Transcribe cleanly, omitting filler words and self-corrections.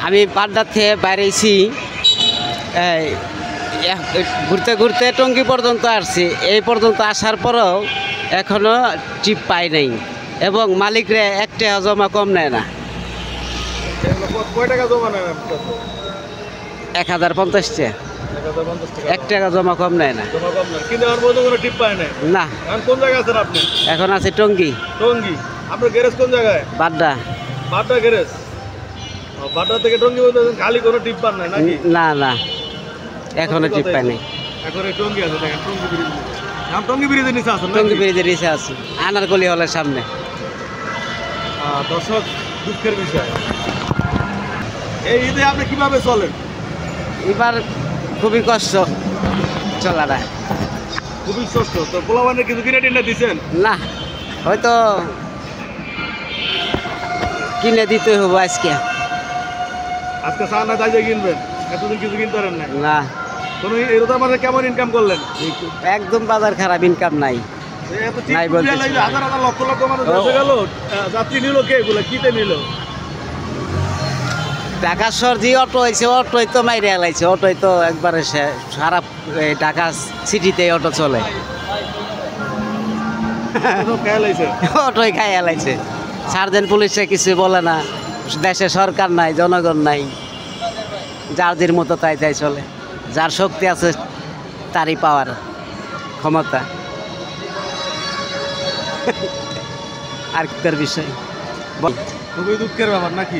আমি বাড্ডা থেকে বাইরেছি, ঘুরতে ঘুরতে টঙ্গী পর্যন্ত আসছি। এই পর্যন্ত আসার পরেও এখনও টিপ পাই নাই, এবং মালিকরা 1 টাকা জমা কম নেয় না। কয় টাকা জমা নেন? 1050 টাকা। 1 টাকা জমা কম নেয় না। কিন্তু আমার মধ্যে কোনো টিপ পায় নাই না। এখন কোন জায়গায় আছেন আপনি? এখন আছে টঙ্গী। টঙ্গী। আপনার গ্যারেজ কোন জায়গায়? বাড্ডা। বাড্ডা গ্যারেজ। বাড্ডা থেকে টঙ্গী পর্যন্ত খালি কোনো টিপ পান নাই নাকি? না না, এখনো টিপ পাই নাই। এখন এই টঙ্গী আছে, দেখেন টঙ্গী ব্রিজ। নাম টঙ্গী ব্রিজের নিচে আছেন? টঙ্গী ব্রিজের নিচে আছে, আনারকলি হলের সামনে। দর্শক, দুঃখের বিষয়। এই ঈদে আপনি কিভাবে চলেন? এবার খুবই কষ্ট চলাটা। খুবই কষ্ট। তো পোলাবানের কিছু কিনে টিনে দিচ্ছেন? না, হয়তো কিনে দিতে হবে আজকে। আজকে চা না যাই কিনবেন? এতদিন কিছু কিনতে পারেন না? না। কোনো এই রোজার মাসে কেমন ইনকাম করলেন? একদম বাজার খারাপ, ইনকাম নাই। নাই বলতে হাজার হাজার লক্ষ লক্ষ মানুষ বেঁচে গেল। যাত্রী নিল কে? এগুলো কিতে নিল? ঢাকা শহর যে অটো হয়েছে, অটোই তো মাইরে এলাইছে। অটোই তো একবারে সারা ঢাকা সিটিতে অটো চলে। অটোই খাই এলাইছে। সার্জেন্ট পুলিশে কিছু বলে না। দেশে সরকার নাই, জনগণ নাই, যার মতো তাই তাই চলে। যার শক্তি আছে তারই পাওয়ার ক্ষমতা। আর কি তার বিষয়? খুবই দুঃখের ব্যাপার নাকি?